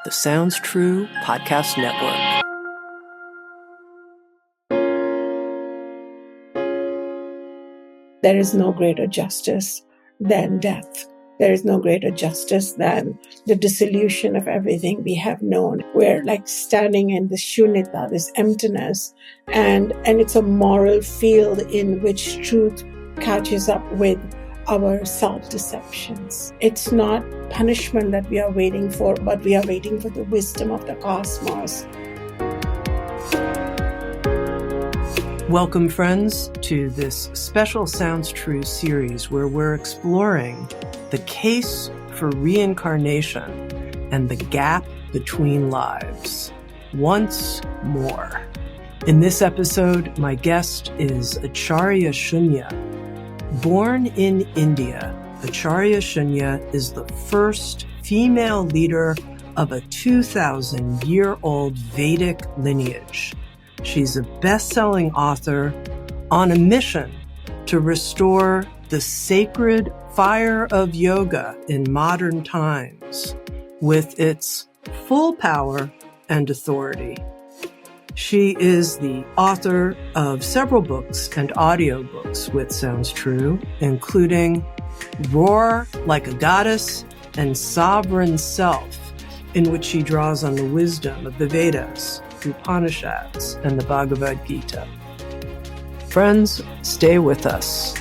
the Sounds True Podcast Network. There is no greater justice than death. There is no greater justice than the dissolution of everything we have known. We're like standing in this shunyata, this emptiness, and it's a moral field in which truth catches up with our self-deceptions. It's not punishment that we are waiting for, but we are waiting for the wisdom of the cosmos. Welcome, friends, to this special Sounds True series where we're exploring the case for reincarnation and the gap between lives once more. In this episode, my guest is Acharya Shunya. Born in India, Acharya Shunya is the first female leader of a 2,000-year-old Vedic lineage. She's a best-selling author on a mission to restore the sacred fire of yoga in modern times with its full power and authority. She is the author of several books and audiobooks with Sounds True, including Roar Like a Goddess and Sovereign Self, in which she draws on the wisdom of the Vedas, Upanishads, and the Bhagavad Gita. Friends, stay with us.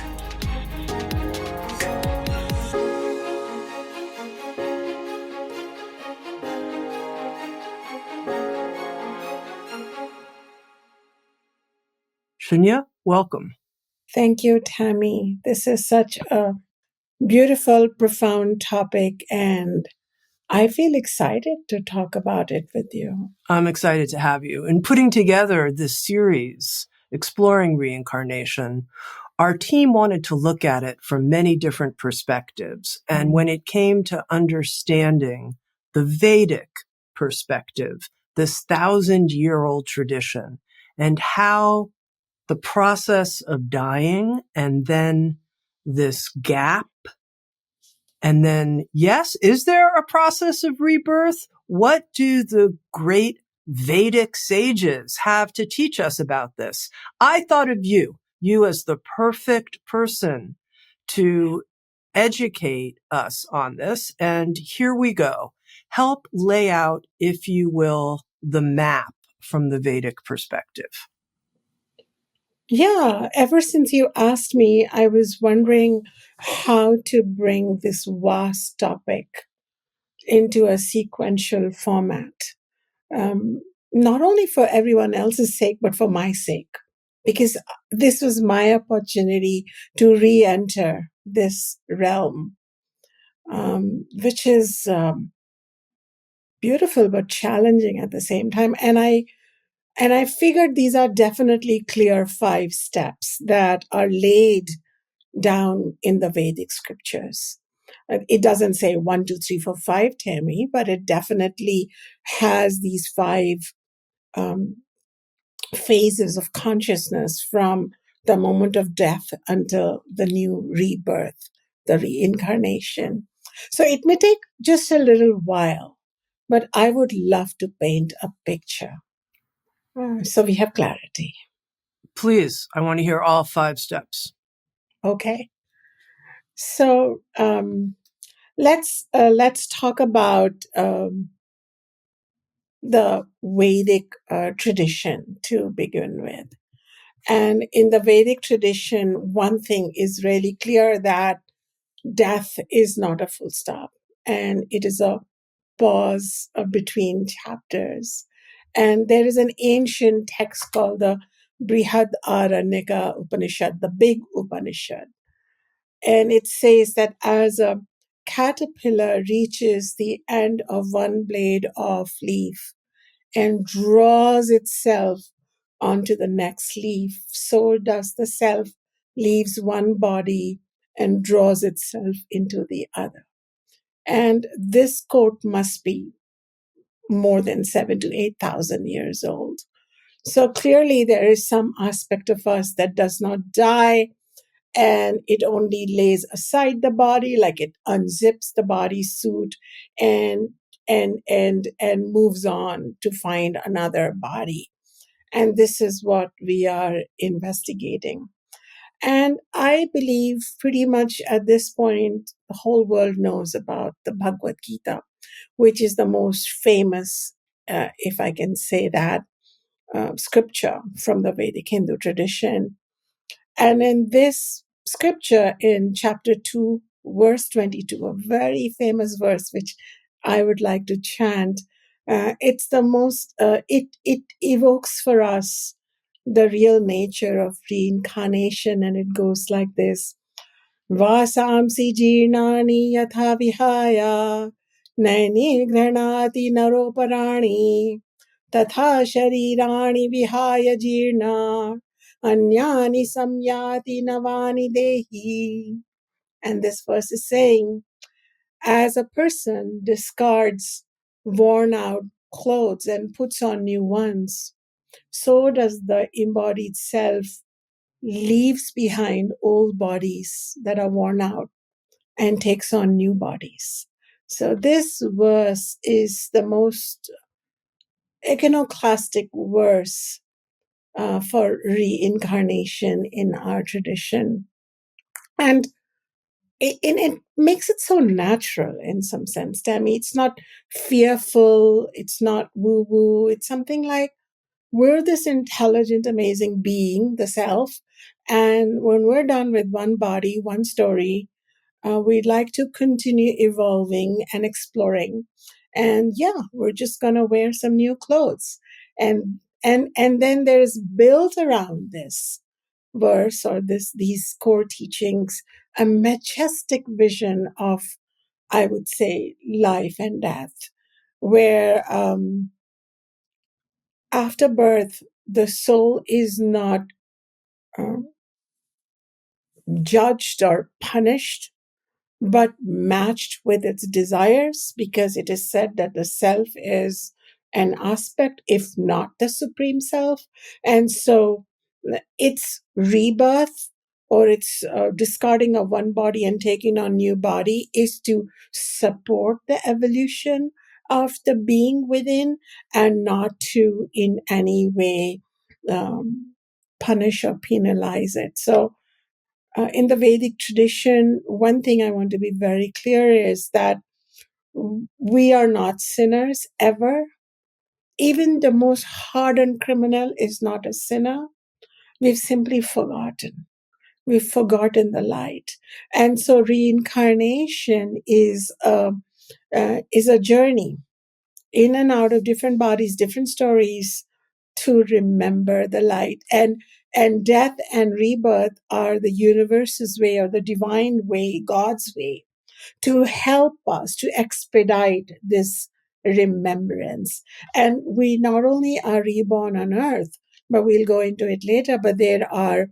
Shunya, welcome. Thank you, Tami. This is such a beautiful, profound topic, and I feel excited to talk about it with you. I'm excited to have you. In putting together this series, exploring reincarnation, our team wanted to look at it from many different perspectives. And when it came to understanding the Vedic perspective, this 1,000-year-old tradition, and how the process of dying and then this gap, and then, yes, is there a process of rebirth? What do the great Vedic sages have to teach us about this? I thought of you as the perfect person to educate us on this. And here we go. Help lay out, if you will, the map from the Vedic perspective. Yeah, ever since you asked me, I was wondering how to bring this vast topic into a sequential format, not only for everyone else's sake, but for my sake, because this was my opportunity to re-enter this realm, which is beautiful but challenging at the same time. And I figured these are definitely clear 5 steps that are laid down in the Vedic scriptures. It doesn't say 1, 2, 3, 4, 5, Tami, but it definitely has these 5 phases of consciousness from the moment of death until the new rebirth, the reincarnation. So it may take just a little while, but I would love to paint a picture. So we have clarity. Please, I want to hear all 5 steps. Okay. So let's talk about the Vedic tradition to begin with. And in the Vedic tradition, one thing is really clear, that death is not a full stop, and it is a pause between chapters. And there is an ancient text called the Brihadaranyaka Upanishad, the Big Upanishad. And it says that as a caterpillar reaches the end of one blade of leaf and draws itself onto the next leaf, so does the self leaves one body and draws itself into the other. And this quote must be more than 7,000 to 8,000 years old. So clearly there is some aspect of us that does not die, and it only lays aside the body, like it unzips the bodysuit and and moves on to find another body. And this is what we are investigating. And I believe pretty much at this point, the whole world knows about the Bhagavad Gita, which is the most famous, if I can say that, scripture from the Vedic Hindu tradition. And in this scripture, in chapter 2, verse 22, a very famous verse, which I would like to chant, it's the most, it evokes for us the real nature of reincarnation. And it goes like this. Vasamsi jirnani yatha vihaya naini granati naroparani तथा शरीराणि विहाय जीर्णा अन्यानि samyati navani dehi. And this verse is saying, as a person discards worn out clothes and puts on new ones, so does the embodied self leaves behind old bodies that are worn out and takes on new bodies. So this verse is the most iconoclastic verse for reincarnation in our tradition. And it makes it so natural in some sense, Tami. It's not fearful, it's not woo-woo. It's something like we're this intelligent, amazing being, the self. And when we're done with one body, one story, we'd like to continue evolving and exploring. And yeah, we're just going to wear some new clothes. And then there's built around this verse or these core teachings a majestic vision of, I would say, life and death, where after birth the soul is not um, judged or punished, but matched with its desires, because it is said that the self is an aspect, if not the supreme self. And so its rebirth or its discarding of one body and taking on new body is to support the evolution of the being within, and not to in any way punish or penalize it. So in the Vedic tradition, one thing I want to be very clear is that we are not sinners ever. Even the most hardened criminal is not a sinner. We've simply forgotten. We've forgotten the light. And so reincarnation is a journey in and out of different bodies, different stories, to remember the light. And death and rebirth are the universe's way, or the divine way, God's way, to help us to expedite this remembrance. And we not only are reborn on earth, but we'll go into it later, but there are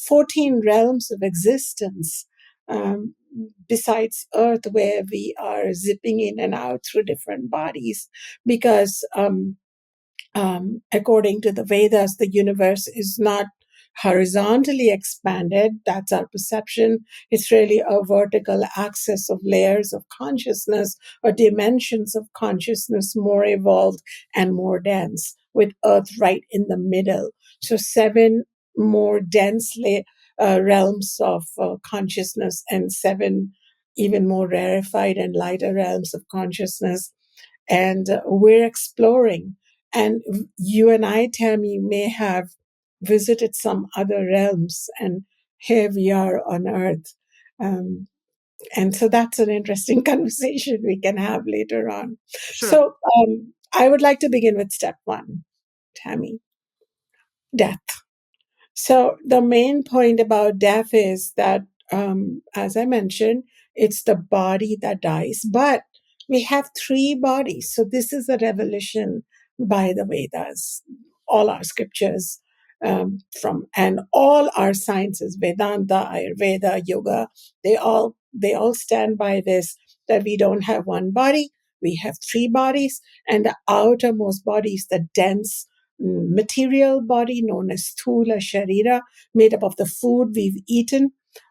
14 realms of existence um, besides earth, where we are zipping in and out through different bodies, because according to the Vedas, the universe is not horizontally expanded. That's our perception. It's really a vertical axis of layers of consciousness, or dimensions of consciousness, more evolved and more dense, with Earth right in the middle. So 7 more dense realms of consciousness, and 7 even more rarefied and lighter realms of consciousness. And we're exploring. And you and I, Tammy, may have visited some other realms, and here we are on Earth. Um, and so that's an interesting conversation we can have later on. Sure. So I would like to begin with step 1, Tammy, death. So the main point about death is that, as I mentioned, it's the body that dies, but we have 3 bodies. So this is a revelation by the Vedas, all our scriptures, and all our sciences, Vedanta, Ayurveda, Yoga, they all stand by this, that we don't have one body, we have 3 bodies, and the outermost body is the dense material body known as Sthula Sharira, made up of the food we've eaten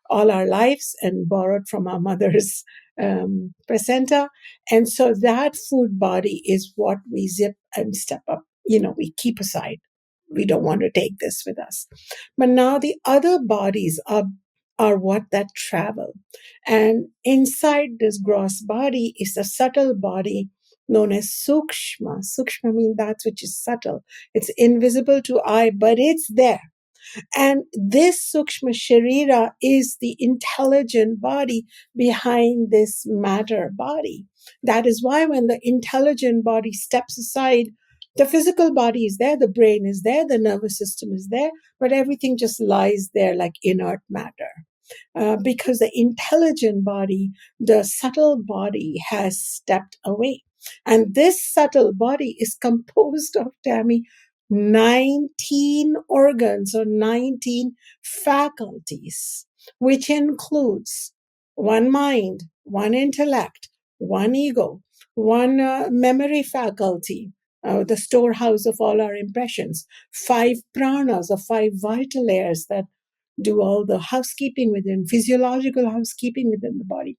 all our lives and borrowed from our mothers placenta. And so that food body is what we zip and step up, we keep aside. We don't want to take this with us. But now the other bodies are what that travel. And inside this gross body is a subtle body known as sukshma. Sukshma means that which is subtle. It's invisible to eye, but it's there. And this Sukshma Sharira is the intelligent body behind this matter body. That is why when the intelligent body steps aside, the physical body is there, the brain is there, the nervous system is there, but everything just lies there like inert matter. Because the intelligent body, the subtle body has stepped away. And this subtle body is composed of, Tami, 19 organs or 19 faculties, which includes one mind, one intellect, one ego, one memory faculty, the storehouse of all our impressions, 5 pranas or 5 vital layers that do all the housekeeping within, physiological housekeeping within the body,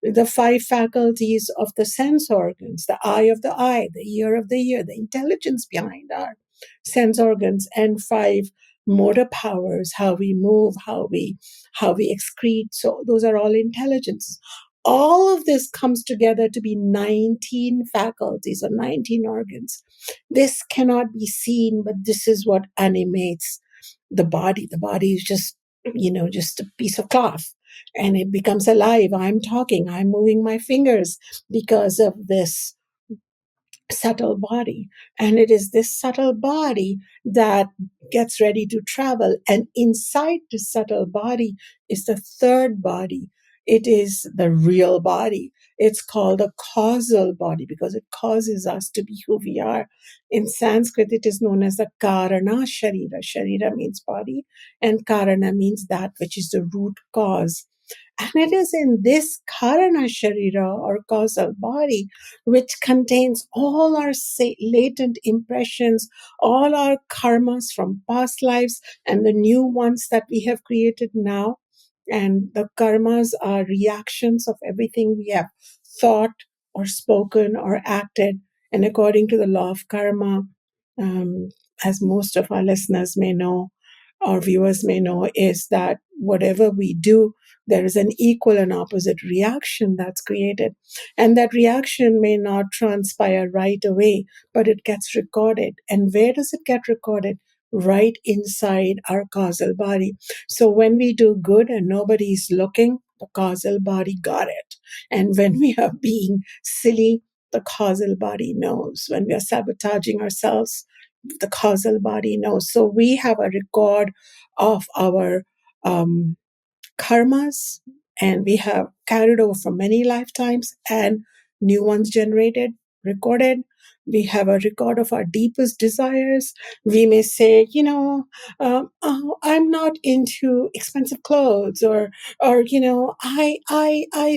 the 5 faculties of the sense organs, the eye of the eye, the ear of the ear, the intelligence behind our sense organs, and 5 motor powers, how we move, how we excrete. So those are all intelligences. All of this comes together to be 19 faculties or 19 organs. This cannot be seen, but this is what animates the body. The body is just a piece of cloth, and it becomes alive. I'm talking, I'm moving my fingers because of this subtle body. And it is this subtle body that gets ready to travel. And inside the subtle body is the third body. It is the real body. It's called a causal body because it causes us to be who we are. In Sanskrit, it is known as the Karana Sharira. Sharira means body, and Karana means that which is the root cause. And it is in this Karana Sharira or causal body, which contains all our latent impressions, all our karmas from past lives and the new ones that we have created now. And the karmas are reactions of everything we have thought or spoken or acted. And according to the law of karma, as most of our listeners may know, our viewers may know, is that whatever we do, there is an equal and opposite reaction that's created. And that reaction may not transpire right away, but it gets recorded. And where does it get recorded? Right inside our causal body. So when we do good and nobody's looking, the causal body got it. And when we are being silly, the causal body knows. When we are sabotaging ourselves, the causal body knows. So we have a record of our karmas, and we have carried over from many lifetimes and new ones generated, recorded. We have a record of our deepest desires. We may say, oh, I'm not into expensive clothes, or I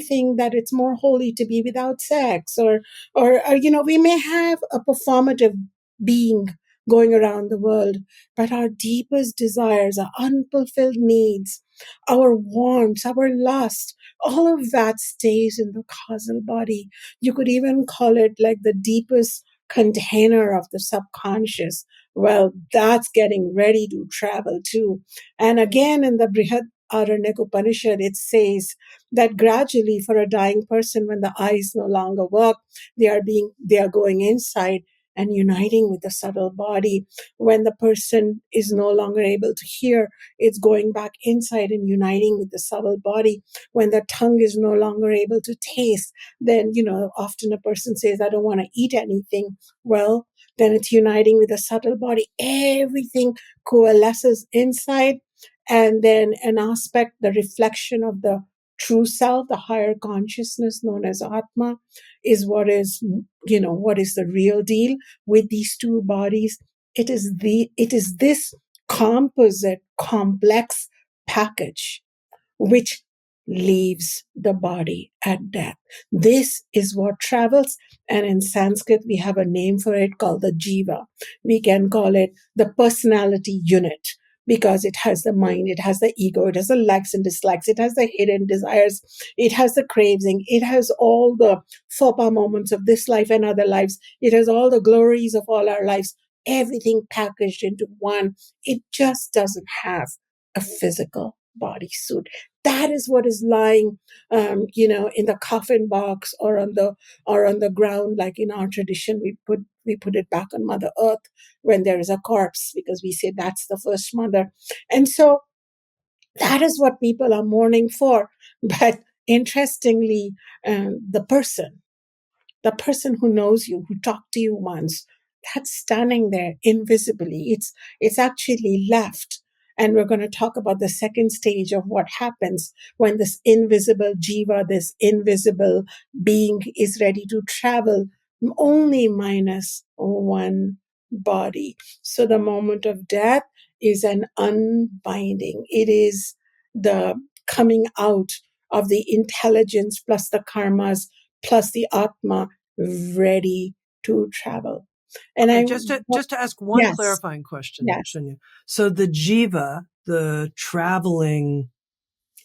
think that it's more holy to be without sex, or we may have a performative being going around the world, but our deepest desires, our unfulfilled needs, our wants, our lust, all of that stays in the causal body. You could even call it like the deepest container of the subconscious. Well, that's getting ready to travel too. And again, in the Brihad Aranyaka Upanishad, it says that gradually for a dying person, when the eyes no longer work, they are going inside and uniting with the subtle body. When the person is no longer able to hear, it's going back inside and uniting with the subtle body. When the tongue is no longer able to taste, then, often a person says, I don't want to eat anything. Well, then it's uniting with the subtle body. Everything coalesces inside. And then an aspect, the reflection of the true self, the higher consciousness known as Atma, is what is the real deal with these two bodies. It is this composite, complex package which leaves the body at death. This is what travels, and in Sanskrit we have a name for it called the jiva. We can call it the personality unit, because it has the mind, it has the ego, it has the likes and dislikes, it has the hidden desires, it has the craving, it has all the faux pas moments of this life and other lives, it has all the glories of all our lives, everything packaged into one. It just doesn't have a physical bodysuit. That is what is lying, in the coffin box or on the ground. Like in our tradition, we put it back on Mother Earth when there is a corpse, because we say that's the first mother. And so that is what people are mourning for. But interestingly, the person who knows you, who talked to you once, that's standing there invisibly. It's actually left. And we're going to talk about the second stage of what happens when this invisible jiva, this invisible being, is ready to travel only minus one body. So the moment of death is an unbinding. It is the coming out of the intelligence plus the karmas plus the Atma, ready to travel. And Okay, just to ask one yes, clarifying question, yes, Shunya. So the jiva, the traveling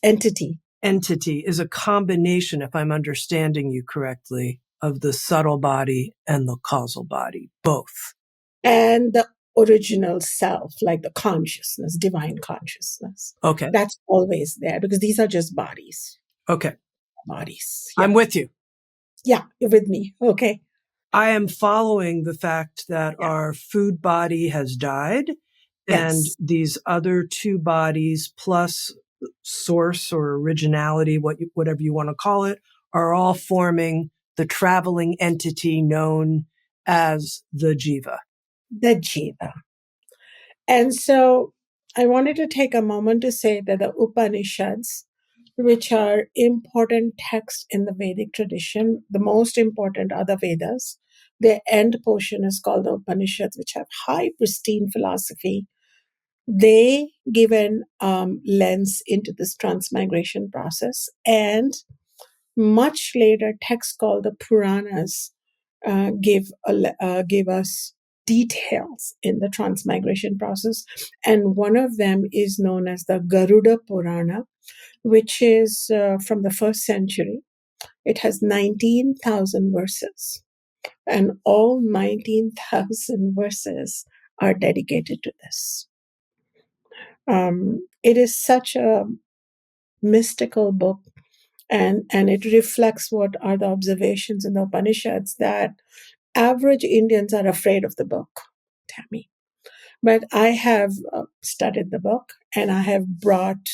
entity, is a combination, if I'm understanding you correctly, of the subtle body and the causal body, both. and the original self, like the consciousness, divine consciousness. Okay. That's always there, because these are just bodies. Okay. Bodies. Yeah. I'm with you. Yeah, you're with me. Okay. I am following the fact that our food body has died, and Yes. these other two bodies plus source or originality, whatever you want to call it, are all forming the traveling entity known as the jiva. The jiva. And so I wanted to take a moment to say that the Upanishads, which are important texts in the Vedic tradition, the most important are the Vedas. The end portion is called the Upanishads, which have high, pristine philosophy. They give an lens into this transmigration process. And much later, texts called the Puranas give us details in the transmigration process. And one of them is known as the Garuda Purana, which is from the 1st century. It has 19,000 verses, and all 19,000 verses are dedicated to this. It is such a mystical book, and it reflects what are the observations in the Upanishads, that average Indians are afraid of the book, Tami. But I have studied the book, and I have brought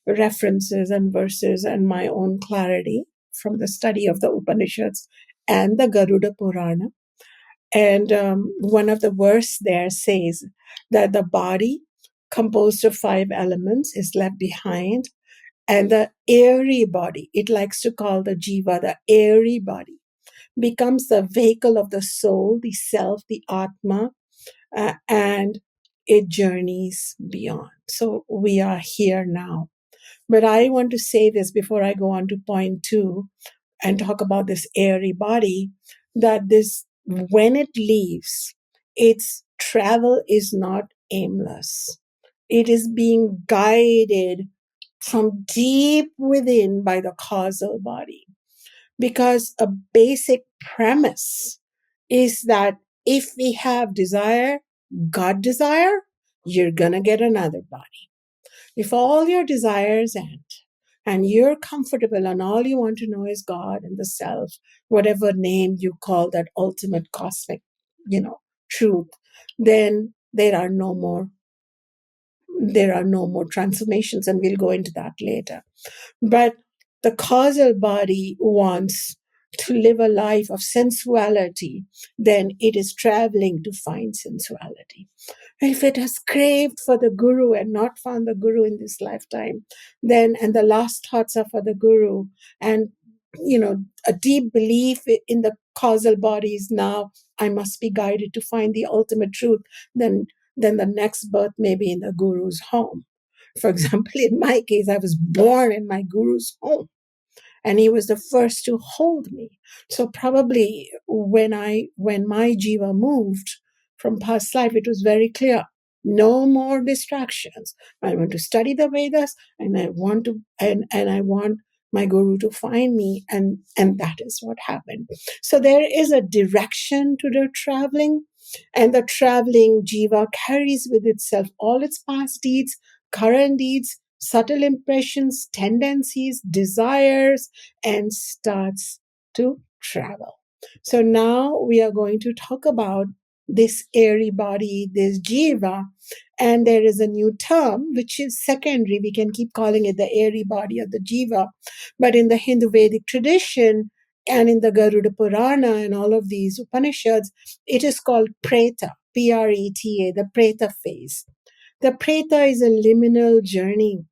references and verses and my own clarity from the study of the Upanishads and the Garuda Purana. And one of the verse there says that the body, composed of 5 elements, is left behind, and the airy body, it likes to call the jiva, the airy body, becomes the vehicle of the soul, the self, the Atma, and it journeys beyond. So we are here now. But I want to say this before I go on to point 2 and talk about this airy body, that this, when it leaves, its travel is not aimless. It is being guided from deep within by the causal body. Because a basic premise is that if we have desire, God desire, you're going to get another body. If all your desires end and you're comfortable and all you want to know is God and the self, whatever name you call that ultimate cosmic, truth, then there are no more transformations, and we'll go into that later. But the causal body wants to live a life of sensuality, then it is traveling to find sensuality. And if it has craved for the guru and not found the guru in this lifetime, then, and the last thoughts are for the guru, and a deep belief in the causal body is now, I must be guided to find the ultimate truth, then the next birth may be in the guru's home. For example, in my case, I was born in my guru's home, and he was the first to hold me. So probably when my jiva moved from past life, it was very clear No more distractions. I want to study the Vedas, and I want to, and I want my guru to find me, and that is what happened. So there is a direction to the traveling, and the traveling jiva carries with itself all its past deeds, current deeds, subtle impressions, tendencies, desires, and starts to travel. So now we are going to talk about this airy body, this jiva, and there is a new term which is secondary. We can keep calling it the airy body or the jiva, but in the Hindu Vedic tradition and in the Garuda Purana and all of these Upanishads, it is called preta, Preta, the preta phase. The preta is a liminal journey.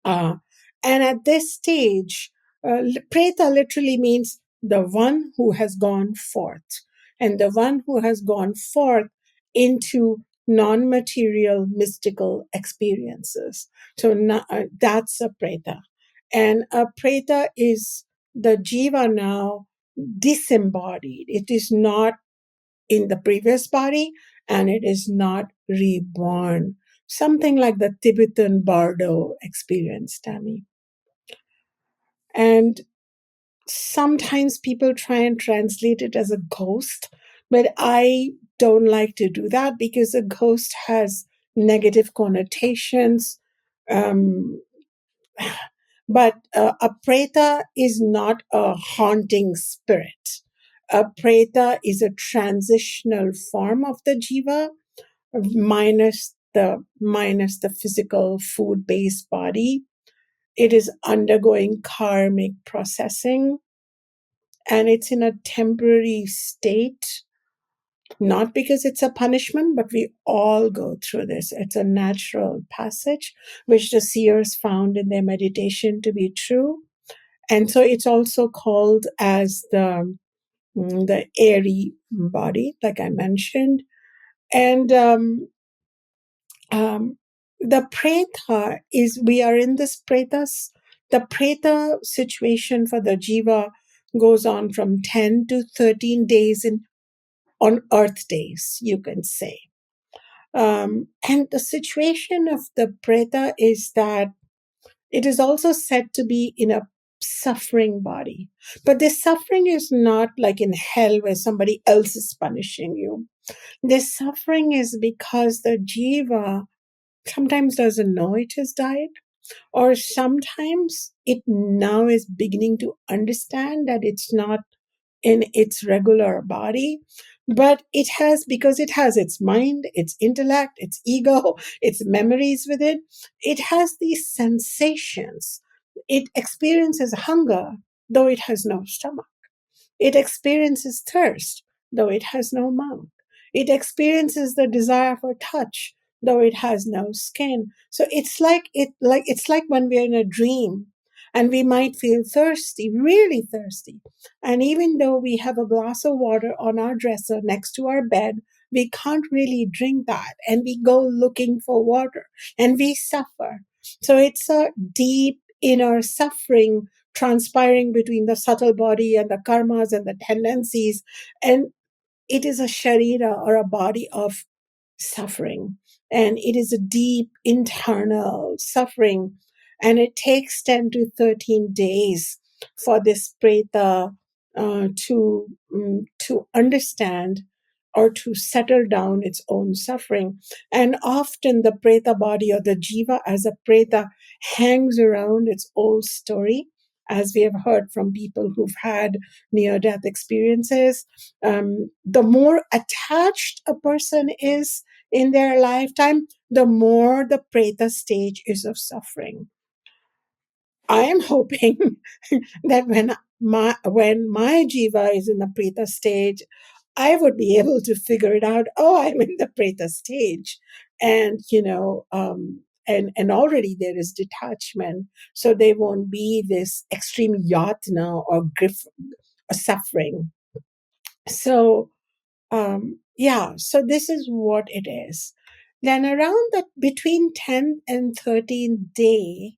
Uh, and at this stage, preta literally means the one who has gone forth. And the one who has gone forth into non-material mystical experiences. So that's a preta. And a preta is the jiva now disembodied. It is not in the previous body, and it is not reborn. Something like the Tibetan bardo experience, Tami. And sometimes people try and translate it as a ghost, but I don't like to do that because a ghost has negative connotations. Um, but a preta is not a haunting spirit. A preta is a transitional form of the jiva, minus the physical food-based body. It is undergoing karmic processing, and it's in a temporary state, not because it's a punishment, but we all go through this. It's a natural passage, which the seers found in their meditation to be true. And so it's also called as the airy body, like I mentioned. And the preta we are in this pretas. The preta situation for the jiva goes on from 10 to 13 days on earth days, you can say. And the situation of the preta is that it is also said to be in a suffering body. But this suffering is not like in hell where somebody else is punishing you. This suffering is because the jiva sometimes doesn't know it has died, or sometimes it now is beginning to understand that it's not in its regular body, but because it has its mind, its intellect, its ego, its memories with it, it has these sensations. It experiences hunger, though it has no stomach. It experiences thirst, though it has no mouth. It experiences the desire for touch, though it has no skin. So it's like when we're in a dream and we might feel thirsty, really thirsty. And even though we have a glass of water on our dresser next to our bed, we can't really drink that. And we go looking for water and we suffer. So it's a deep inner suffering transpiring between the subtle body and the karmas and the tendencies. And it is a sharira, or a body of suffering. And it is a deep internal suffering. And it takes 10 to 13 days for this preta to understand or to settle down its own suffering. And often the preta body, or the jiva as a preta, hangs around its old story, as we have heard from people who've had near-death experiences. The more attached a person is in their lifetime, the more the preta stage is of suffering. I am hoping that when my jiva is in the preta stage, I would be able to figure it out. Oh, I'm in the preta stage, and and already there is detachment, so there won't be this extreme yatna or suffering. So so this is what it is. Then around that between 10 and 13 day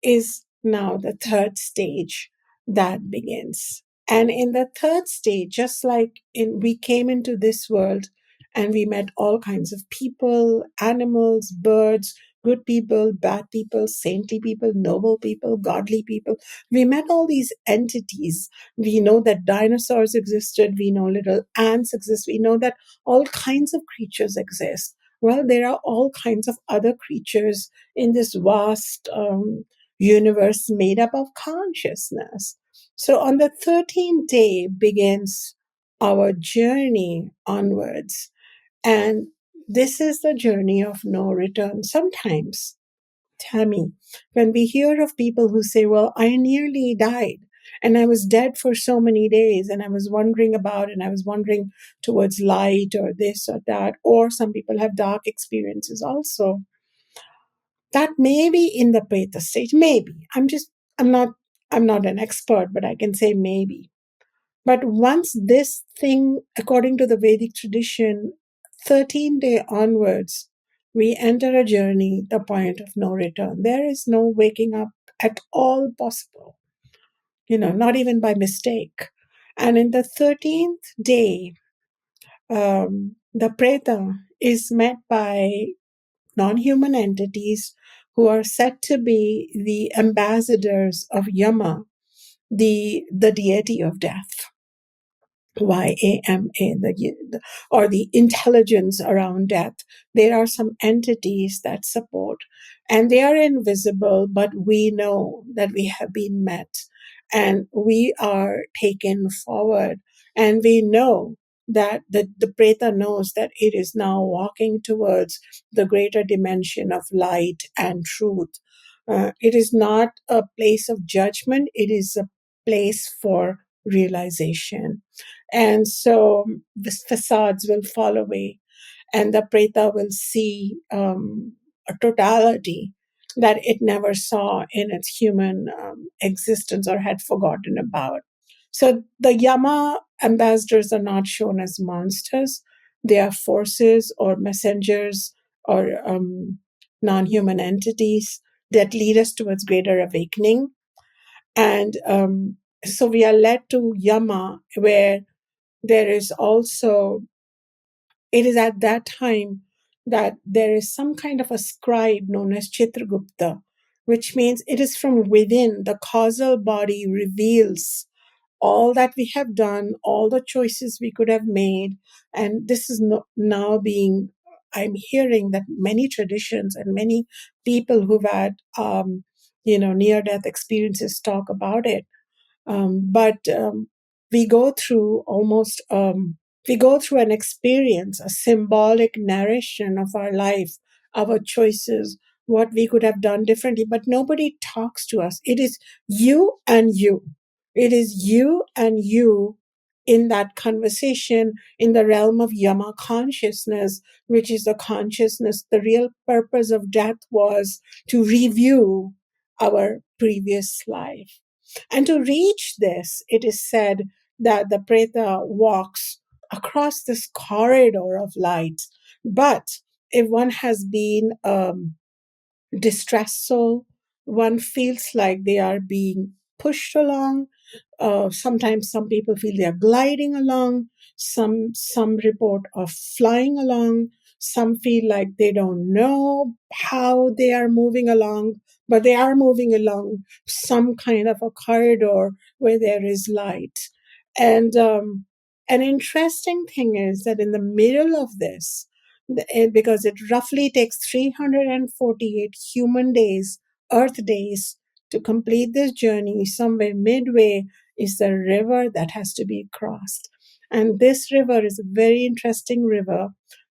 is now the third stage that begins. And in the third stage, just like we came into this world And we met all kinds of people, animals, birds, good people, bad people, saintly people, noble people, godly people. We met all these entities. We know that dinosaurs existed. We know little ants exist. We know that all kinds of creatures exist. Well, there are all kinds of other creatures in this vast universe made up of consciousness. So on the 13th day begins our journey onwards. And this is the journey of no return. Sometimes, Tammy, when we hear of people who say, well, I nearly died and I was dead for so many days and I was wondering about and I was wandering towards light or this or that, or some people have dark experiences also. That may be in the Preta stage, maybe. I'm not, I'm not an expert, but I can say maybe. But once this thing, according to the Vedic tradition, 13th day onwards, we enter a journey, the point of no return. There is no waking up at all possible, not even by mistake. And in the 13th day, the preta is met by non-human entities who are said to be the ambassadors of Yama, the deity of death. YAMA, or the intelligence around death. There are some entities that support, and they are invisible, but we know that we have been met and we are taken forward. And we know that the Preta knows that it is now walking towards the greater dimension of light and truth. It is not a place of judgment, it is a place for realization. And so the facades will fall away, and the preta will see a totality that it never saw in its human existence or had forgotten about. So the Yama ambassadors are not shown as monsters, they are forces or messengers or non-human entities that lead us towards greater awakening. And so we are led to Yama, where there is also, it is at that time that there is some kind of a scribe known as Chitragupta, which means it is from within. The causal body reveals all that we have done, all the choices we could have made. And this is now being, I'm hearing that many traditions and many people who've had, near death experiences talk about it. But we go through we go through an experience, a symbolic narration of our life, our choices, what we could have done differently, but nobody talks to us. It is you and you. It is you and you in that conversation in the realm of Yama consciousness, which is the consciousness. The real purpose of death was to review our previous life. And to reach this, it is said that the preta walks across this corridor of light. But if one has been distressed soul, one feels like they are being pushed along. Sometimes some people feel they are gliding along. Some report of flying along. Some feel like they don't know how they are moving along, but they are moving along some kind of a corridor where there is light. And an interesting thing is that in the middle of this, because it roughly takes 348 human days, Earth days, to complete this journey, somewhere midway is the river that has to be crossed. And this river is a very interesting river.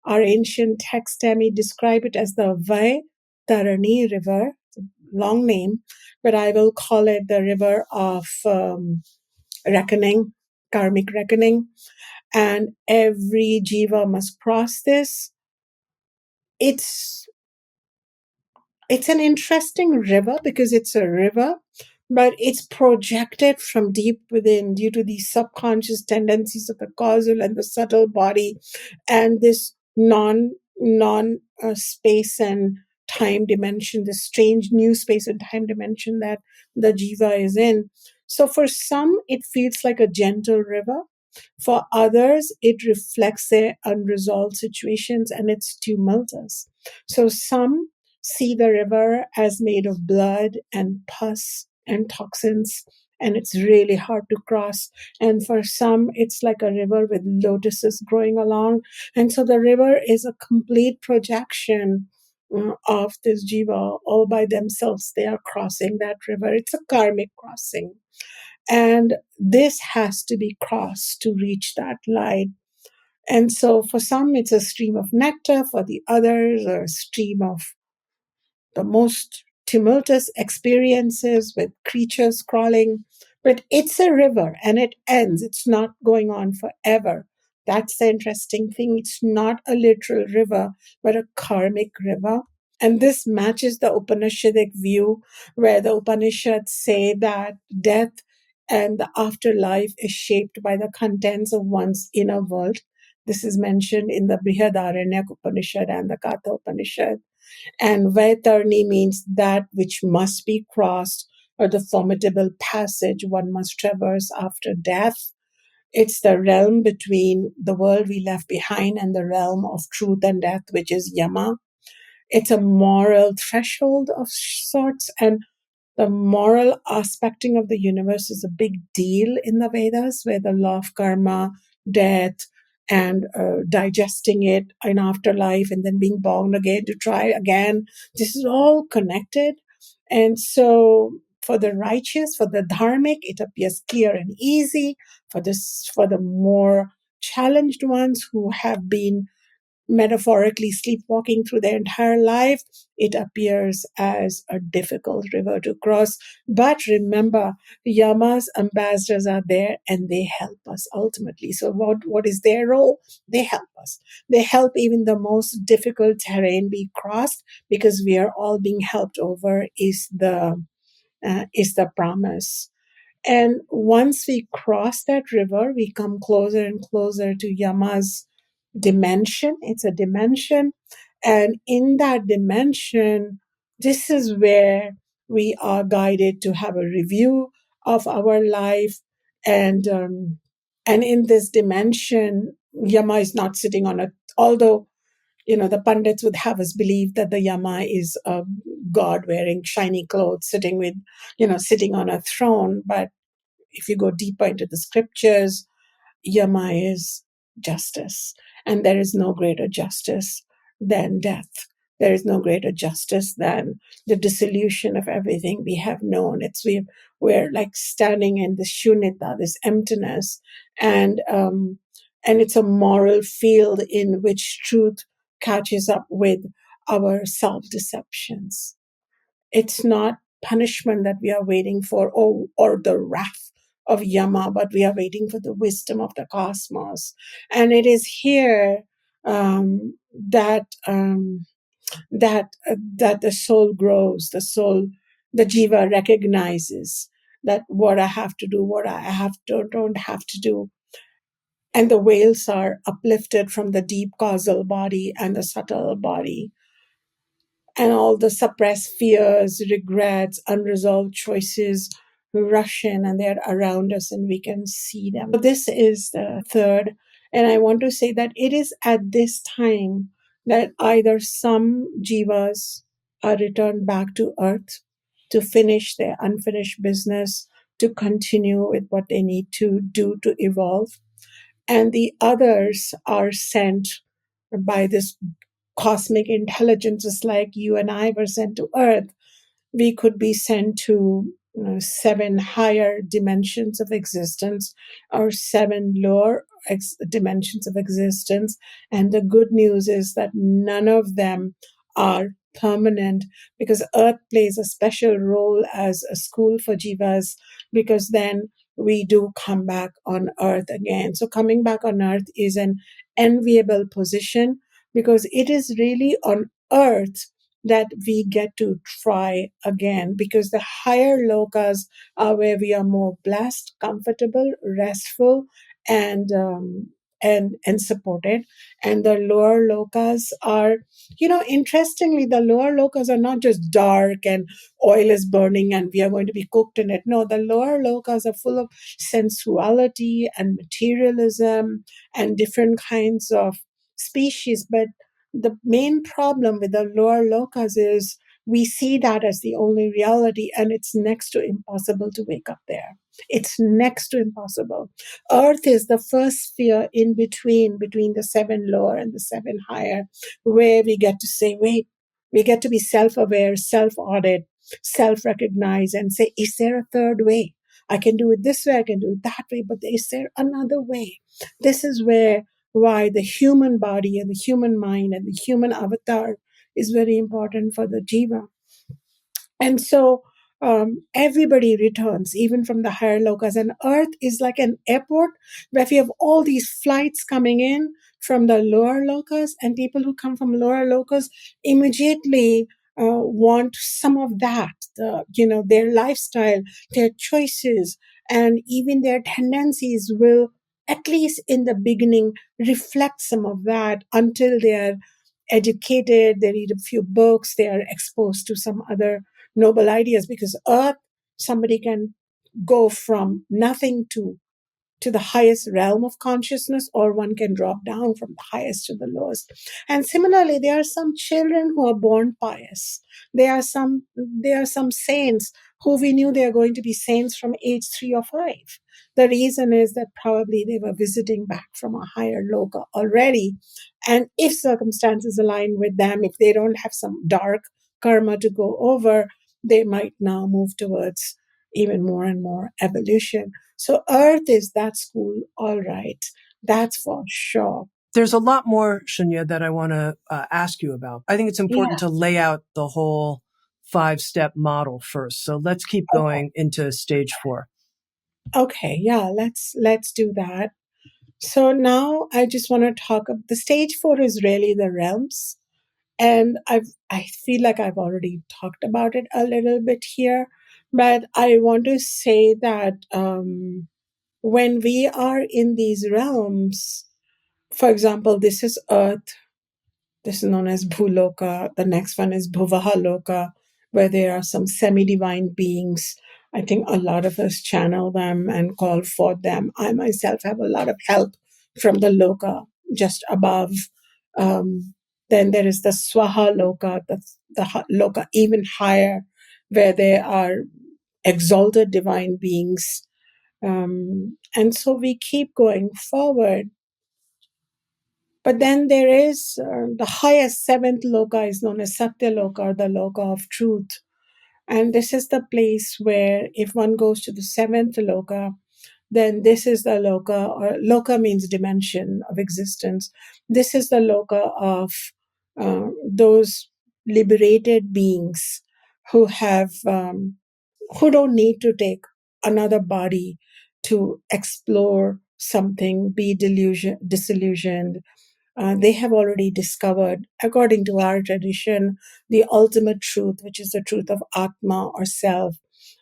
Our ancient text, Tami, describe it as the Vaitarani River, long name, but I will call it the river of reckoning, karmic reckoning. And every jiva must cross this. It's an interesting river because it's a river, but it's projected from deep within due to the subconscious tendencies of the causal and the subtle body, and this non space and time dimension, this strange new space and time dimension that the jiva is in. So for some, it feels like a gentle river. For others, it reflects their unresolved situations and it's tumultuous. So some see the river as made of blood and pus and toxins, and it's really hard to cross. And for some, it's like a river with lotuses growing along. And so the river is a complete projection of this jiva all by themselves. They are crossing that river. It's a karmic crossing. And this has to be crossed to reach that light. And so for some, it's a stream of nectar. For the others, a stream of the most tumultuous experiences with creatures crawling. But it's a river and it ends. It's not going on forever. That's the interesting thing. It's not a literal river, but a karmic river. And this matches the Upanishadic view, where the Upanishads say that death and the afterlife is shaped by the contents of one's inner world. This is mentioned in the Brihadaranyaka Upanishad and the Katha Upanishad. And Vaitarni means that which must be crossed, or the formidable passage one must traverse after death. It's the realm between the world we left behind and the realm of truth and death, which is Yama. It's a moral threshold of sorts, and the moral aspecting of the universe is a big deal in the Vedas, where the law of karma, death, and digesting it in afterlife and then being born again to try again. This is all connected. And so for the righteous, for the dharmic, it appears clear and easy. For the more challenged ones who have been metaphorically sleepwalking through their entire life, it appears as a difficult river to cross. But remember, Yama's ambassadors are there and they help us ultimately. So what is their role? They help us. They help even the most difficult terrain be crossed, because we are all being helped over is the promise. And once we cross that river, we come closer and closer to Yama's dimension. It's a dimension. And in that dimension, this is where we are guided to have a review of our life. And in this dimension, Yama is not sitting on a, although, the pundits would have us believe that the Yama is a god wearing shiny clothes, sitting on a throne. But if you go deeper into the scriptures, Yama is justice, and there is no greater justice than death. There is no greater justice than the dissolution of everything we have known. We're like standing in this shunyata, this emptiness, and it's a moral field in which truth catches up with our self-deceptions. It's not punishment that we are waiting for, or the wrath of Yama, but we are waiting for the wisdom of the cosmos. And it is here that the soul grows, the jiva recognizes that what I have to do, what don't have to do. And the veils are uplifted from the deep causal body and the subtle body. And all the suppressed fears, regrets, unresolved choices rush in, and they're around us and we can see them. So this is the third. And I want to say that it is at this time that either some jivas are returned back to earth to finish their unfinished business, to continue with what they need to do to evolve, and the others are sent by this cosmic intelligences, like you and I were sent to earth. We could be sent to 7 higher dimensions of existence, or 7 lower dimensions of existence. And the good news is that none of them are permanent, because earth plays a special role as a school for jivas, because then we do come back on earth again. So coming back on earth is an enviable position, because it is really on earth that we get to try again, because the higher lokas are where we are more blessed, comfortable, restful, and and supported. And the lower lokas are, interestingly, the lower lokas are not just dark and oil is burning and we are going to be cooked in it. No, the lower lokas are full of sensuality and materialism and different kinds of species. But the main problem with the lower lokas is we see that as the only reality, and it's next to impossible to wake up there. It's next to impossible. Earth is the first sphere in between the seven lower and the seven higher, where we get to say, wait, we get to be self-aware, self-audit, self-recognize, and say, is there a third way? I can do it this way, I can do it that way, but is there another way? This is why the human body and the human mind and the human avatar is very important for the jiva. And so everybody returns, even from the higher lokas. And Earth is like an airport where we have all these flights coming in from the lower lokas, and people who come from lower lokas immediately want some of that, their lifestyle, their choices, and even their tendencies will, at least in the beginning, reflect some of that until they are educated, they read a few books, they are exposed to some other noble ideas. Because Earth, somebody can go from nothing to the highest realm of consciousness, or one can drop down from the highest to the lowest. And similarly, there are some children who are born pious. There are some saints who we knew they are going to be saints from age 3 or 5. The reason is that probably they were visiting back from a higher loka already. And if circumstances align with them, if they don't have some dark karma to go over, they might now move towards even more and more evolution. So Earth is that school, all right. That's for sure. There's a lot more, Shunya, that I want to ask you about. I think it's important to lay out the whole 5-step model first. So let's keep going into stage 4. Okay, yeah, let's do that. So now I just want to talk. The stage 4 is really the realms, and I feel like I've already talked about it a little bit here, but I want to say that when we are in these realms, for example, this is Earth. This is known as Bhuloka. The next one is Bhuvaha Loka, where there are some semi-divine beings. I think a lot of us channel them and call for them. I myself have a lot of help from the Loka just above. Then there is the Swaha Loka, the Loka even higher, where there are exalted divine beings. And so we keep going forward. But then there is the highest 7th loka is known as Satya Loka, or the Loka of truth. And this is the place where if one goes to the 7th loka, then this is the loka, or loka means dimension of existence. This is the loka of those liberated beings who have, who don't need to take another body to explore something, be disillusioned. They have already discovered, according to our tradition, the ultimate truth, which is the truth of Atma, or self,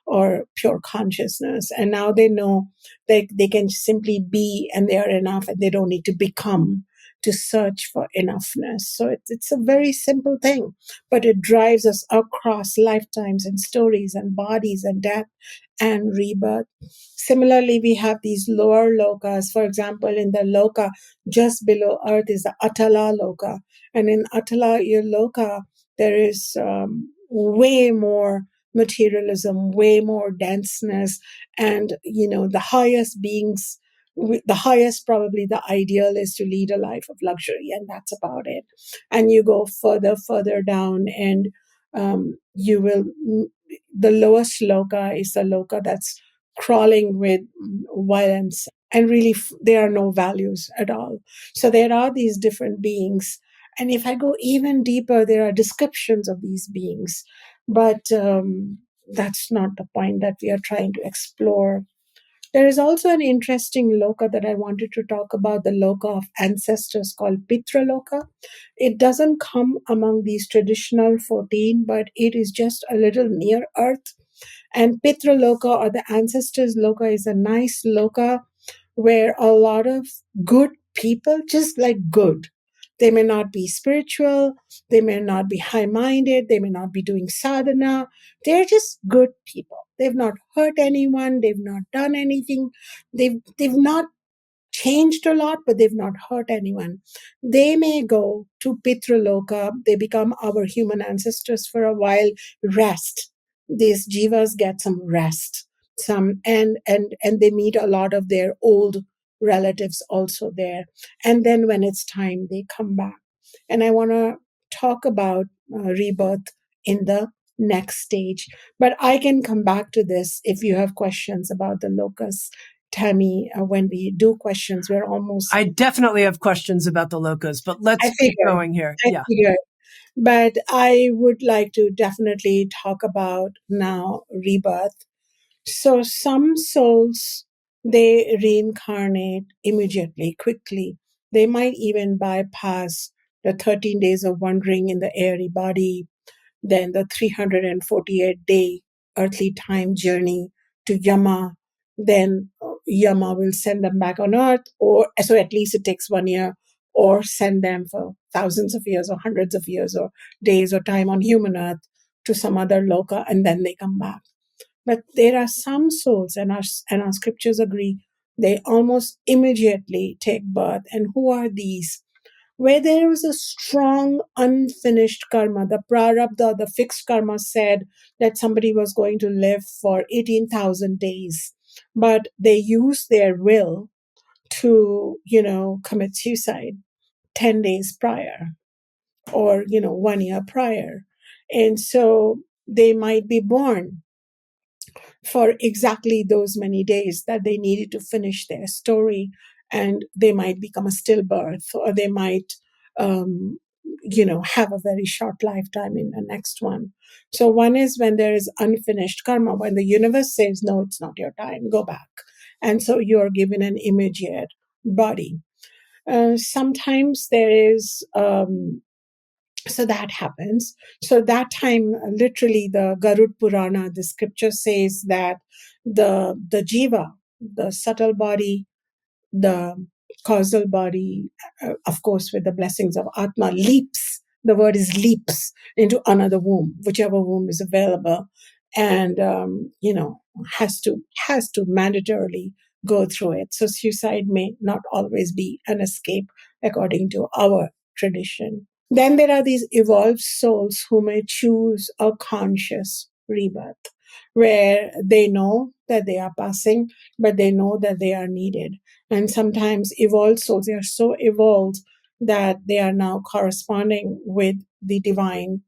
or pure consciousness. And now they know they can simply be, and they are enough, and they don't need to become to search for enoughness. So it's a very simple thing, but it drives us across lifetimes and stories and bodies and death and rebirth. Similarly, we have these lower lokas. For example, in the loka just below Earth is the Atala Loka. And in Atala Loka, there is way more materialism, way more denseness. And, the highest beings, the highest, probably the ideal is to lead a life of luxury, and that's about it. And you go further down, and you will, the lowest loka is the loka that's crawling with violence, and really there are no values at all. So there are these different beings, and if I go even deeper, there are descriptions of these beings, but that's not the point that we are trying to explore. There is also an interesting loka that I wanted to talk about, the loka of ancestors, called Pitra Loka. It doesn't come among these traditional 14, but it is just a little near Earth. And Pitra Loka, or the ancestors Loka, is a nice loka where a lot of good people, just like good. They may not be spiritual, they may not be high minded, they may not be doing sadhana. They're just good people. They've not hurt anyone, they've not done anything, they've not changed a lot, but they've not hurt anyone. They may go to Pitraloka, they become our human ancestors for a while, rest. These jivas get some rest, and they meet a lot of their old relatives also there. And then when it's time, they come back. And I want to talk about rebirth in the next stage. But I can come back to this if you have questions about the lokas. Tammy, when we do questions, we're almost. I definitely have questions about the lokas, but let's keep going here. I figured. But I would like to definitely talk about now rebirth. So some souls, they reincarnate immediately, quickly. They might even bypass the 13 days of wandering in the airy body, then the 348-day earthly time journey to Yama. Then Yama will send them back on earth, or so at least it takes 1 year, or send them for thousands of years or hundreds of years or days or time on human earth to some other loka, and then they come back. But there are some souls, and our scriptures agree, they almost immediately take birth. And who are these? Where there was a strong unfinished karma, the prarabdha, the fixed karma said that somebody was going to live for 18,000 days, but they used their will to, commit suicide 10 days prior, or, 1 year prior. And so they might be born for exactly those many days that they needed to finish their story, and they might become a stillbirth, or they might have a very short lifetime in the next one. So one is when there is unfinished karma, when the universe says, no, it's not your time, go back. And so you're given an immediate body. Sometimes there is so that happens. So that time, literally, the Garud Purana, the scripture says that the jiva, the subtle body, the causal body, of course, with the blessings of Atma, leaps. The word is leaps into another womb, whichever womb is available, and has to mandatorily go through it. So suicide may not always be an escape according to our tradition. Then there are these evolved souls who may choose a conscious rebirth, where they know that they are passing, but they know that they are needed. And sometimes evolved souls, they are so evolved that they are now corresponding with the divine,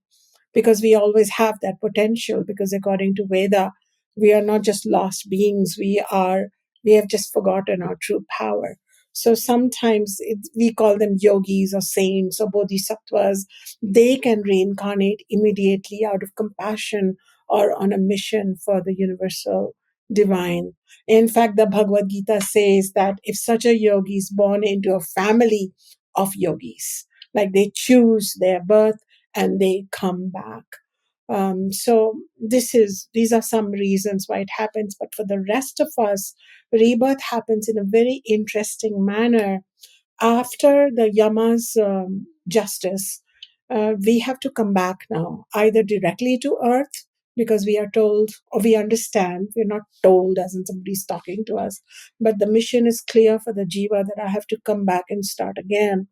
because we always have that potential, because according to Veda, we are not just lost beings, we have just forgotten our true power. So sometimes we call them yogis or saints or bodhisattvas. They can reincarnate immediately out of compassion or on a mission for the universal divine. In fact, the Bhagavad Gita says that if such a yogi is born into a family of yogis, like they choose their birth and they come back. So these are some reasons why it happens. But for the rest of us, rebirth happens in a very interesting manner. After the Yama's justice, we have to come back now, either directly to earth, because we are told, or we understand, we're not told as in somebody's talking to us, but the mission is clear for the jiva that I have to come back and start again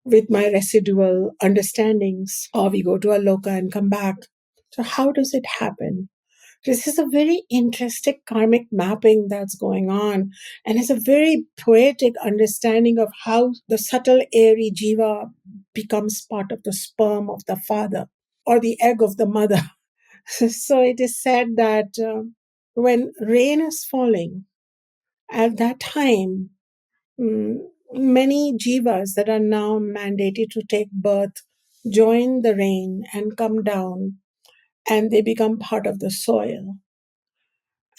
with my residual understandings, or we go to a loka and come back. So how does it happen? This is a very interesting karmic mapping that's going on, and it's a very poetic understanding of how the subtle airy jiva becomes part of the sperm of the father or the egg of the mother. So it is said that when rain is falling, at that time, mm, many jivas that are now mandated to take birth join the rain and come down, and they become part of the soil.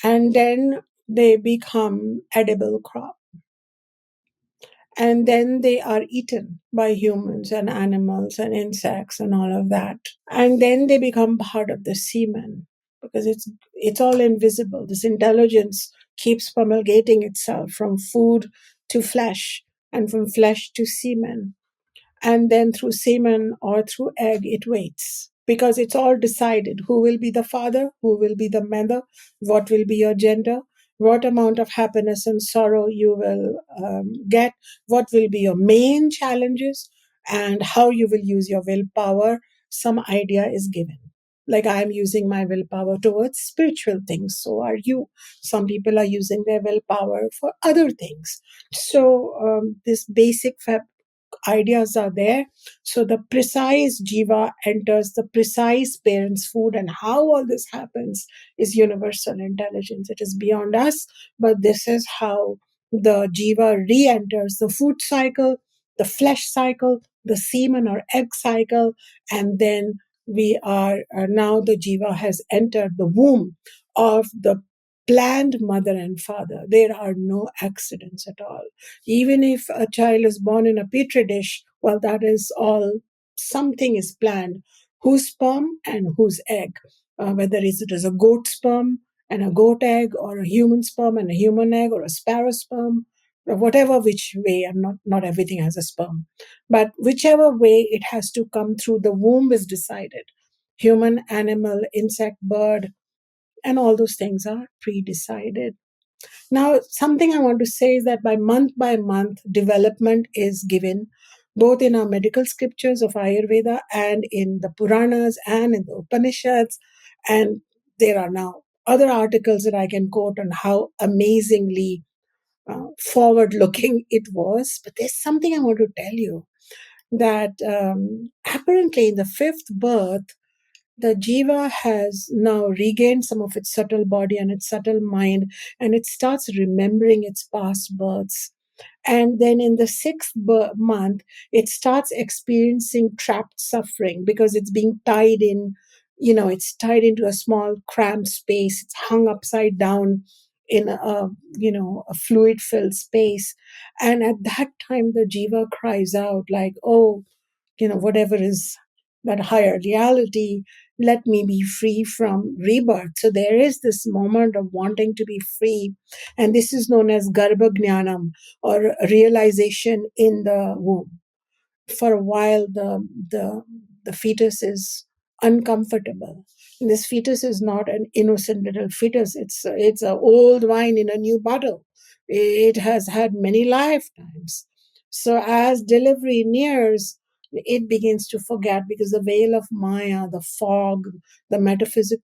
And then they become edible crop. And then they are eaten by humans and animals and insects and all of that. And then they become part of the semen, because it's all invisible. This intelligence keeps promulgating itself from food to flesh. and from flesh to semen. And then through semen or through egg, it waits because it's all decided who will be the father, who will be the mother, what will be your gender, what amount of happiness and sorrow you will get, what will be your main challenges, and how you will use your willpower. Some idea is given. Like I am using my willpower towards spiritual things, so are you. Some people are using their willpower for other things. So this basic ideas are there. So the precise jiva enters the precise parent's food, and how all this happens is universal intelligence. It is beyond us, but this is how the jiva re-enters the food cycle, the flesh cycle, the semen or egg cycle, and then we are now the jiva has entered the womb of the planned mother and father. There are no accidents at all. Even if a child is born in a petri dish, well, that is all, something is planned. Whose sperm and whose egg, whether it is a goat sperm and a goat egg, or a human sperm and a human egg, or a sparrow sperm, or whatever which way, and not everything has a sperm, but whichever way it has to come through the womb is decided. Human, animal, insect, bird, and all those things are pre-decided. Now, something I want to say is that by month, development is given both in our medical scriptures of Ayurveda and in the Puranas and in the Upanishads. And there are now other articles that I can quote on how amazingly forward looking it was. But there's something I want to tell you that apparently in the fifth birth, the jiva has now regained some of its subtle body and its subtle mind, and it starts remembering its past births. And then in the sixth month, it starts experiencing trapped suffering because it's being tied in, it's tied into a small cramped space. It's hung upside down in a fluid filled space. And at that time, the jiva cries out like, oh, whatever is that higher reality, let me be free from rebirth. So there is this moment of wanting to be free. And this is known as Garbha Jnanam, or realization in the womb. For a while, the fetus is uncomfortable. And this fetus is not an innocent little fetus. It's an old wine in a new bottle. It has had many lifetimes. So as delivery nears, it begins to forget because the veil of Maya, the fog, the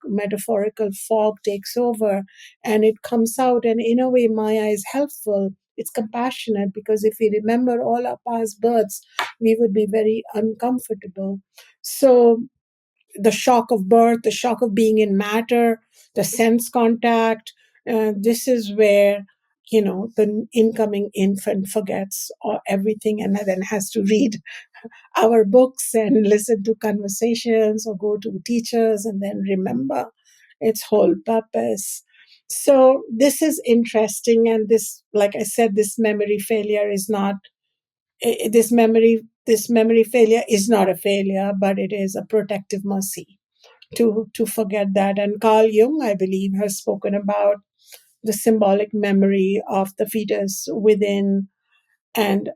metaphorical fog takes over, and it comes out. And in a way, Maya is helpful. It's compassionate because if we remember all our past births, we would be very uncomfortable. So the shock of birth, the shock of being in matter, the sense contact, this is where the incoming infant forgets everything, and then has to read our books and listen to conversations or go to teachers and then remember its whole purpose. So this is interesting, and this, like I said, this memory failure is not this memory failure is not a failure, but it is a protective mercy to forget that. And Carl Jung, I believe, has spoken about the symbolic memory of the fetus within, and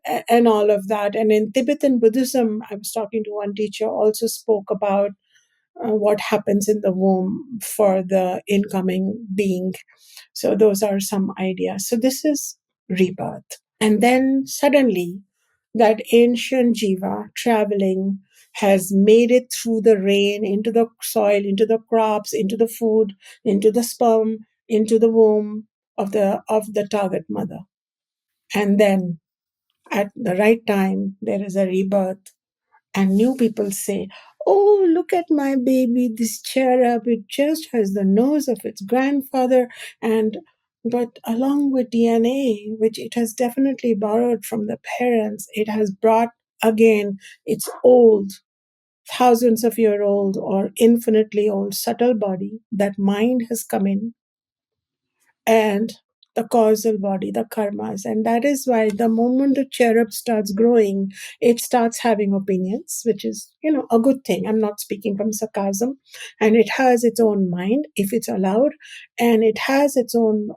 all of that. And in Tibetan Buddhism, I was talking to one teacher, also spoke about what happens in the womb for the incoming being. So those are some ideas. So this is rebirth. And then suddenly that ancient jiva traveling has made it through the rain, into the soil, into the crops, into the food, into the sperm, into the womb of the target mother. And then at the right time, there is a rebirth, and new people say, oh, look at my baby, this cherub, it just has the nose of its grandfather, but along with DNA, which it has definitely borrowed from the parents, it has brought again its old, thousands of year old or infinitely old subtle body. That mind has come in, and the causal body, the karmas. And that is why the moment the cherub starts growing, it starts having opinions, which is, a good thing. I'm not speaking from sarcasm. And it has its own mind, if it's allowed. And it has its own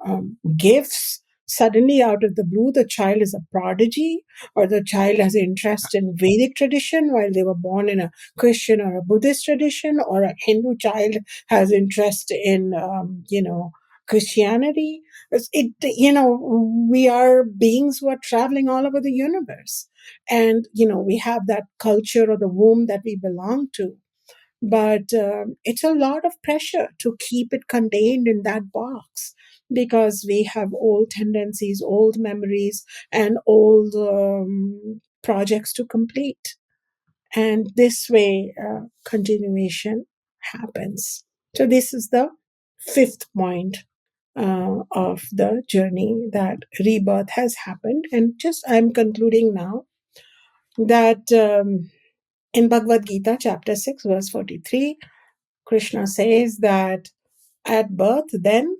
gifts. suddenly out of the blue, the child is a prodigy, or the child has interest in Vedic tradition while they were born in a Christian or a Buddhist tradition, or a Hindu child has interest in, Christianity. We are beings who are traveling all over the universe. And, we have that culture or the womb that we belong to. But it's a lot of pressure to keep it contained in that box because we have old tendencies, old memories, and old projects to complete. And this way, continuation happens. So, this is the fifth point of the journey that rebirth has happened. And just I'm concluding now that in Bhagavad Gita, chapter 6, verse 43, Krishna says that at birth, then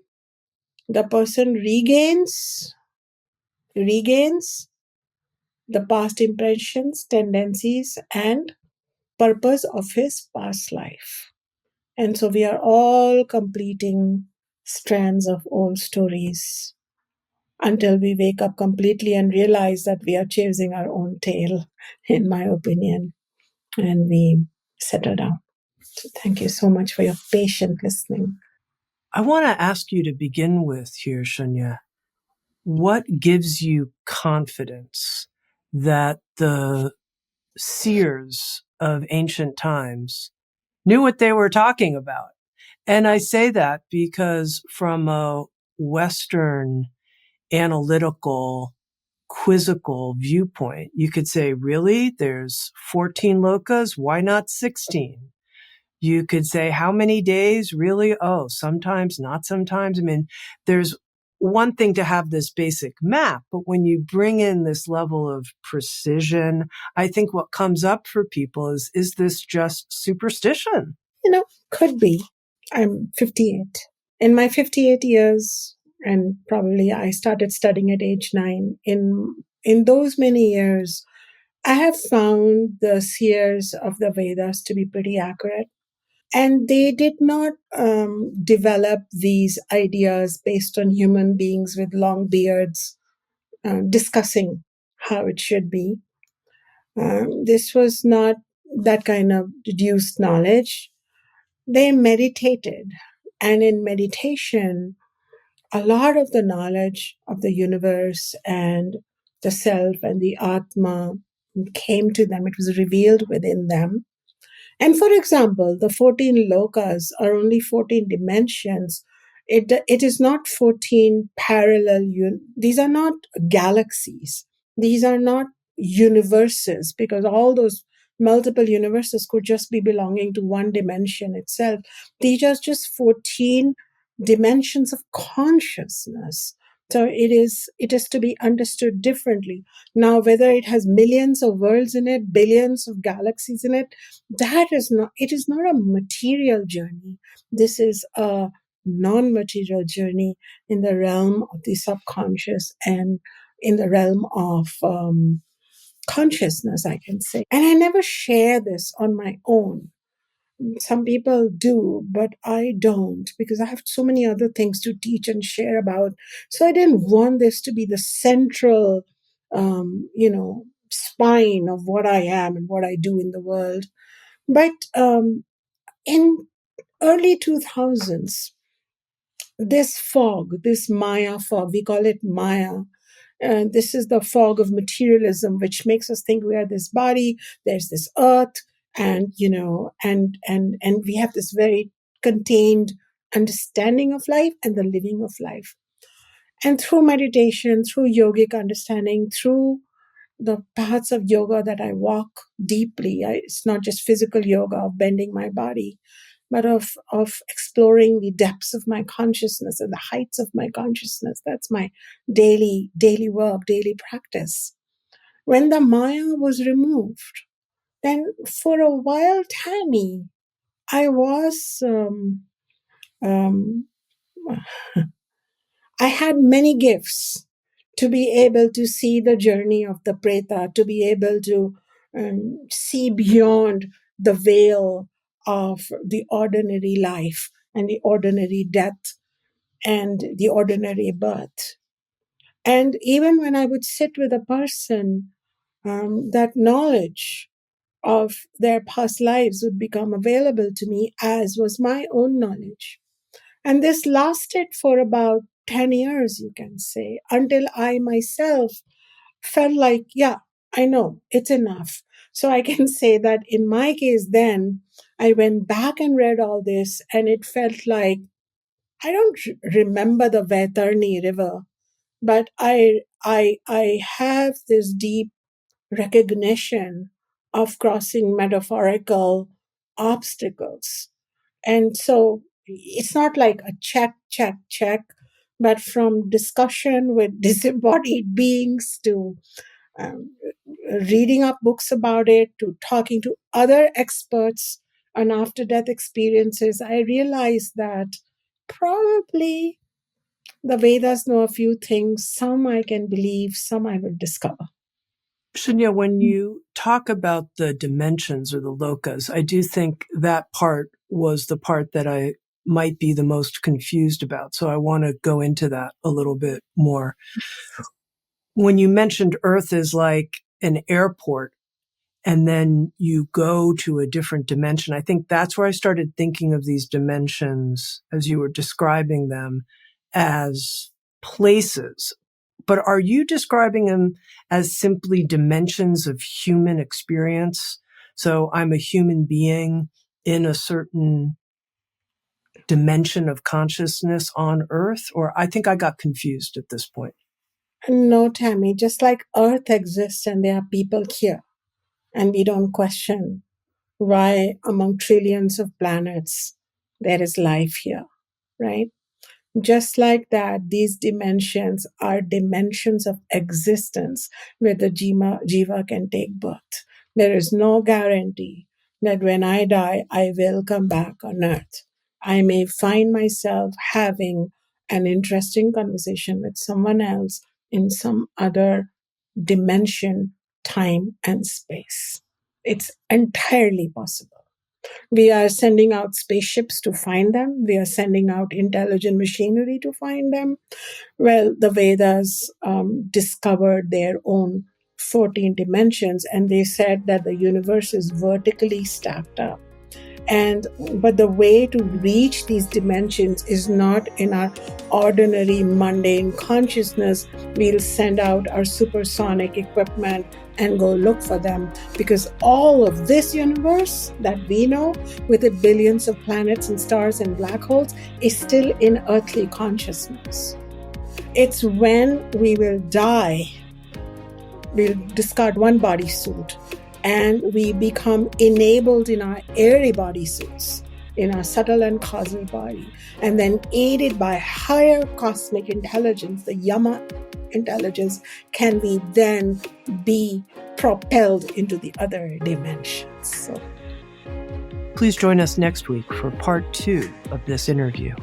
the person regains the past impressions, tendencies, and purpose of his past life. And so we are all completing strands of old stories until we wake up completely and realize that we are chasing our own tail, in my opinion, and we settle down. So thank you so much for your patient listening. I want to ask you to begin with here, Shunya. What gives you confidence that the seers of ancient times knew what they were talking about? And I say that because from a Western analytical, quizzical viewpoint, you could say, really? There's 14 lokas? Why not 16? You could say, how many days? Really? Oh, sometimes, not sometimes. I mean, there's one thing to have this basic map, but when you bring in this level of precision, I think what comes up for people is this just superstition? Could be. I'm 58. In my 58 years, and probably I started studying at age 9, in those many years, I have found the seers of the Vedas to be pretty accurate. And they did not develop these ideas based on human beings with long beards discussing how it should be. This was not that kind of deduced knowledge. They meditated. And in meditation, a lot of the knowledge of the universe and the self and the Atma came to them. It was revealed within them. And for example, the 14 lokas are only 14 dimensions. It is not 14 parallel, these are not galaxies. These are not universes, because all those multiple universes could just be belonging to one dimension itself. These are just 14 dimensions of consciousness. So it is to be understood differently. Now, whether it has millions of worlds in it, billions of galaxies in it, it is not a material journey. This is a non-material journey in the realm of the subconscious and in the realm of consciousness, I can say. And I never share this on my own. Some people do, but I don't, because I have so many other things to teach and share about. So I didn't want this to be the central, spine of what I am and what I do in the world. But in early 2000s, this fog, this Maya fog, we call it Maya. This is the fog of materialism, which makes us think we are this body, there's this earth, and and we have this very contained understanding of life and the living of life. And through meditation, through yogic understanding, through the paths of yoga that I walk deeply, it's not just physical yoga of bending my body, but of exploring the depths of my consciousness and the heights of my consciousness. That's my daily work, daily practice. When the Maya was removed, then for a while, Tami, I was I had many gifts to be able to see the journey of the Preta, to be able to see beyond the veil of the ordinary life and the ordinary death and the ordinary birth. And even when I would sit with a person, that knowledge of their past lives would become available to me, as was my own knowledge. And this lasted for about 10 years, you can say, until I myself felt like, yeah, I know it's enough. So I can say that in my case, then I went back and read all this, and it felt like I don't remember the Vaitarni River, but I have this deep recognition of crossing metaphorical obstacles. And so it's not like a check, check, check, but from discussion with disembodied beings to um, reading up books about it to talking to other experts on after death experiences, I realized that probably the Vedas know a few things. Some I can believe, some I will discover. Shunya, when you talk about the dimensions or the lokas, I do think that part was the part that I might be the most confused about. So I want to go into that a little bit more. When you mentioned Earth is like an airport, and then you go to a different dimension, I think that's where I started thinking of these dimensions as you were describing them as places. But are you describing them as simply dimensions of human experience? So I'm a human being in a certain dimension of consciousness on Earth? Or I think I got confused at this point. No, Tammy, just like Earth exists and there are people here, and we don't question why among trillions of planets there is life here, right? Just like that, these dimensions are dimensions of existence where the jiva can take birth. There is no guarantee that when I die, I will come back on earth. I may find myself having an interesting conversation with someone else in some other dimension, time, and space. It's entirely possible. We are sending out spaceships to find them. We are sending out intelligent machinery to find them. Well, the Vedas discovered their own 14 dimensions, and they said that the universe is vertically stacked up. But the way to reach these dimensions is not in our ordinary mundane consciousness. We'll send out our supersonic equipment and go look for them, because all of this universe that we know, with its billions of planets and stars and black holes, is still in earthly consciousness. It's when we will die, we'll discard one bodysuit, and we become enabled in our airy bodysuits, in our subtle and causal body, and then aided by higher cosmic intelligence, the Yama intelligence, can we then be propelled into the other dimensions. So, please join us next week for part 2 of this interview.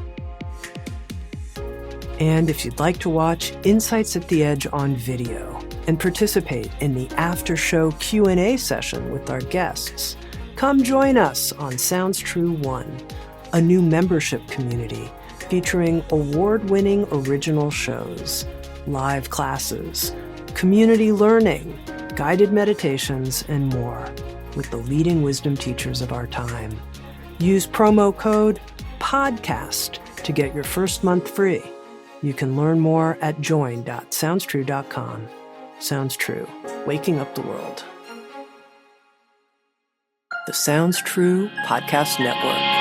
And if you'd like to watch Insights at the Edge on video and participate in the after-show Q&A session with our guests, come join us on Sounds True 1, a new membership community featuring award-winning original shows, live classes, community learning, guided meditations, and more with the leading wisdom teachers of our time. Use promo code PODCAST to get your first month free. You can learn more at join.soundstrue.com. Sounds True, waking up the world. The Sounds True Podcast Network.